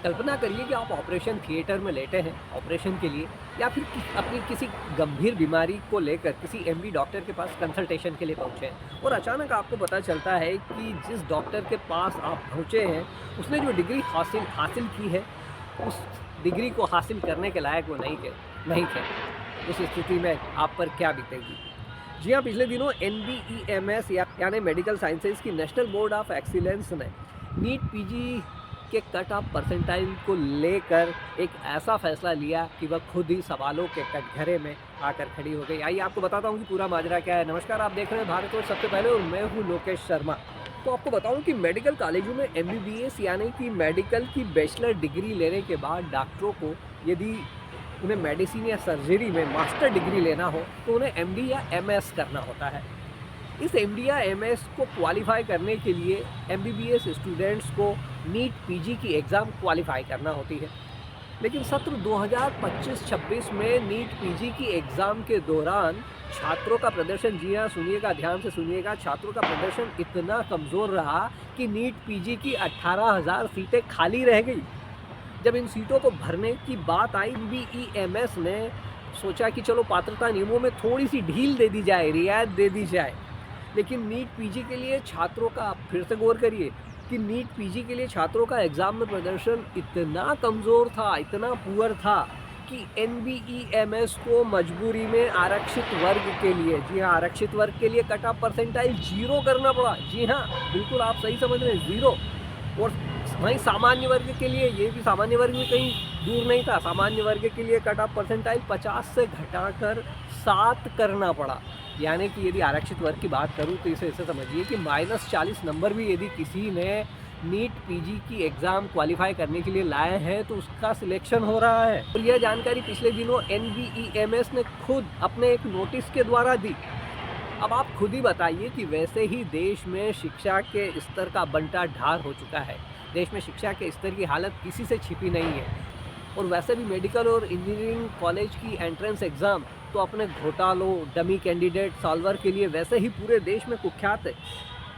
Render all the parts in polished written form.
कल्पना करिए कि आप ऑपरेशन थिएटर में लेटे हैं ऑपरेशन के लिए या फिर अपनी किसी गंभीर बीमारी को लेकर किसी एमडी डॉक्टर के पास कंसल्टेशन के लिए पहुंचे हैं और अचानक आपको पता चलता है कि जिस डॉक्टर के पास आप पहुंचे हैं उसने जो डिग्री हासिल हासिल की है उस डिग्री को हासिल करने के लायक वो नहीं थे। उस स्थिति में आप पर क्या बीतेगी? जी हाँ, पिछले दिनों NBEMS यानी मेडिकल साइंसेज की नेशनल बोर्ड ऑफ एक्सीलेंस ने नीट पीजी के कट ऑफ परसेंटाइल को लेकर एक ऐसा फैसला लिया कि वह खुद ही सवालों के कटघरे में आकर खड़ी हो गई। आइए आपको बताता हूँ कि पूरा माजरा क्या है। नमस्कार, आप देख रहे हैं भारत और सबसे पहले, और मैं हूँ लोकेश शर्मा। तो आपको बताऊं कि मेडिकल कॉलेजों में MBBS यानी कि मेडिकल की बैचलर डिग्री लेने के बाद डॉक्टरों को यदि उन्हें मेडिसिन या सर्जरी में मास्टर डिग्री लेना हो तो उन्हें MD या MS करना होता है। इस MD या MS को क्वालिफाई करने के लिए MBBS स्टूडेंट्स को नीट पीजी की एग्ज़ाम क्वालिफाई करना होती है। लेकिन सत्र 2025-26 में नीट पीजी की एग्ज़ाम के दौरान छात्रों का प्रदर्शन, जी हाँ सुनिएगा, ध्यान से सुनिएगा, छात्रों का प्रदर्शन इतना कमज़ोर रहा कि नीट पीजी की 18,000 सीटें खाली रह गई। जब इन सीटों को भरने की बात आई, MBEMS ने सोचा कि चलो पात्रता नियमों में थोड़ी सी ढील दे दी जाए, रियायत दे दी जाए। लेकिन नीट पीजी के लिए छात्रों का, फिर से गौर करिए कि नीट पीजी के लिए छात्रों का एग्ज़ाम में प्रदर्शन इतना कमज़ोर था, इतना पुअर था कि NBEMS को मजबूरी में आरक्षित वर्ग के लिए, जी हाँ आरक्षित वर्ग के लिए कट ऑफ परसेंटाइल 0 करना पड़ा। जी हाँ, बिल्कुल आप सही समझ रहे हैं, 0। और वहीं सामान्य वर्ग के लिए, ये भी सामान्य वर्ग में कहीं दूर नहीं था, सामान्य वर्ग के लिए कट ऑफ परसेंटाइल 50 से घटाकर 7 करना पड़ा। यानी कि यदि आरक्षित वर्ग की बात करूं तो इसे ऐसे समझिए कि -40 नंबर भी यदि किसी ने नीट पीजी की एग्ज़ाम क्वालिफाई करने के लिए लाए हैं तो उसका सिलेक्शन हो रहा है। और यह जानकारी पिछले दिनों NBEMS ने खुद अपने एक नोटिस के द्वारा दी। अब आप खुद ही बताइए कि वैसे ही देश में शिक्षा के स्तर का बंटा ढार हो चुका है। देश में शिक्षा के स्तर की हालत किसी से छिपी नहीं है। और वैसे भी मेडिकल और इंजीनियरिंग कॉलेज की एंट्रेंस एग्ज़ाम तो अपने घोटालों, डमी कैंडिडेट सॉल्वर के लिए वैसे ही पूरे देश में कुख्यात है।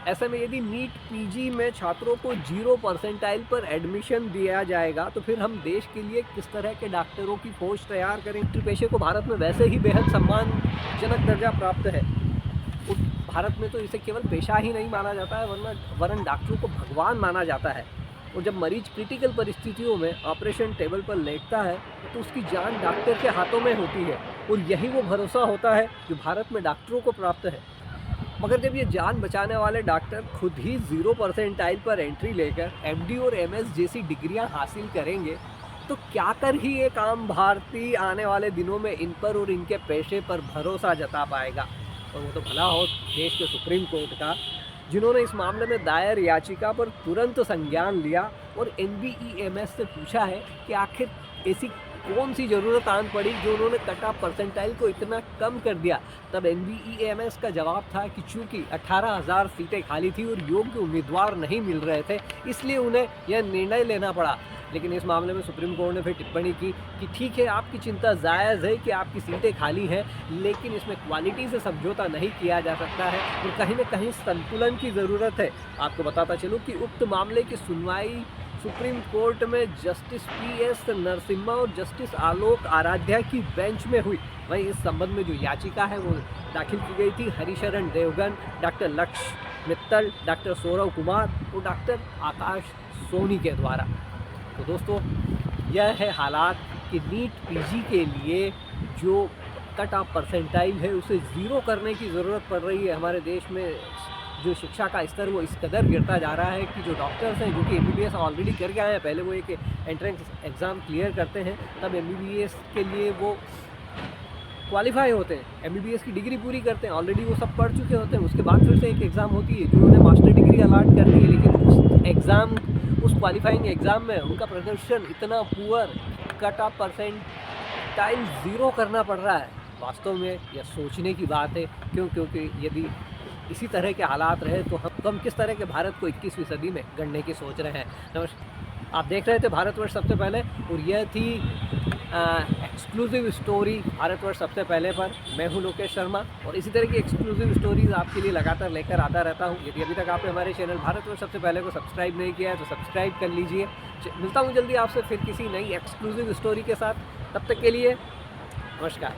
ऐसे में यदि नीट पीजी में छात्रों को 0 परसेंटाइल पर एडमिशन दिया जाएगा तो फिर हम देश के लिए किस तरह के डॉक्टरों की फौज तैयार करें? डॉक्टरी पेशे को भारत में वैसे ही बेहद सम्मानजनक दर्जा प्राप्त है। भारत में तो इसे केवल पेशा ही नहीं माना जाता है, वरन डॉक्टरों को भगवान माना जाता है। और जब मरीज क्रिटिकल परिस्थितियों में ऑपरेशन टेबल पर लेटता है तो उसकी जान डॉक्टर के हाथों में होती है। और यही वो भरोसा होता है जो भारत में डॉक्टरों को प्राप्त है। मगर जब ये जान बचाने वाले डॉक्टर खुद ही 0 परसेंटाइल पर एंट्री लेकर MD और MS जैसी डिग्रियां हासिल करेंगे तो क्या कर ही एक आम भारतीय आने वाले दिनों में इन पर और इनके पेशे पर भरोसा जता पाएगा? और वो तो भला हो देश के सुप्रीम कोर्ट का, जिन्होंने इस मामले में दायर याचिका पर तुरंत संज्ञान लिया और NBEMS से पूछा है कि आखिर ऐसी कौन सी ज़रूरत आन पड़ी जो उन्होंने कट ऑफ परसेंटाइल को इतना कम कर दिया। तब NBEMS का जवाब था कि चूंकि 18,000 सीटें खाली थी और योग्य उम्मीदवार नहीं मिल रहे थे, इसलिए उन्हें यह निर्णय लेना पड़ा। लेकिन इस मामले में सुप्रीम कोर्ट ने फिर टिप्पणी की कि ठीक है, आपकी चिंता जायज़ है कि आपकी सीटें खाली हैं, लेकिन इसमें क्वालिटी से समझौता नहीं किया जा सकता है और कहीं न कहीं संतुलन की ज़रूरत है। आपको बताता चलूँ कि उक्त मामले की सुनवाई सुप्रीम कोर्ट में जस्टिस PS नरसिम्हा और जस्टिस आलोक आराध्या की बेंच में हुई। वहीं इस संबंध में जो याचिका है वो दाखिल की गई थी हरिशरण देवगन, डॉक्टर लक्ष्य मित्तल, डॉक्टर सौरव कुमार और डॉक्टर आकाश सोनी के द्वारा। तो दोस्तों, यह है हालात कि नीट पीजी के लिए जो कट ऑफ परसेंटाइल है उसे 0 करने की ज़रूरत पड़ रही है। हमारे देश में जो शिक्षा का स्तर वो इस कदर गिरता जा रहा है कि जो डॉक्टर्स हैं, जो कि MBBS ऑलरेडी करके आए हैं, पहले वो एक एंट्रेंस एग्ज़ाम क्लियर करते हैं, तब MBBS के लिए वो क्वालिफाई होते हैं, MBBS की डिग्री पूरी करते हैं, ऑलरेडी वो सब पढ़ चुके होते हैं। उसके बाद फिर से एक एग्ज़ाम होती है जो उन्हें मास्टर डिग्री अलाट करती है। लेकिन उस क्वालिफाइंग एग्ज़ाम में उनका प्रदर्शन इतना पुअर, कट ऑफ परसेंटाइल 0 करना पड़ रहा है। वास्तव में यह सोचने की बात है। क्योंकि यदि इसी तरह के हालात रहे तो हम किस तरह के भारत को 21वीं सदी में गढ़ने की सोच रहे हैं। नमस्कार। आप देख रहे थे भारतवर्ष सबसे पहले और यह थी एक्सक्लूसिव स्टोरी भारतवर्ष सबसे पहले पर। मैं हूं लोकेश शर्मा और इसी तरह की एक्सक्लूसिव स्टोरीज आपके लिए लगातार लेकर आता रहता हूं। यदि अभी तक आपने हमारे चैनल भारतवर्ष सबसे पहले को सब्सक्राइब नहीं किया है तो सब्सक्राइब कर लीजिए। मिलता हूं जल्दी आपसे फिर किसी नई एक्सक्लूसिव स्टोरी के साथ। तब तक के लिए नमस्कार।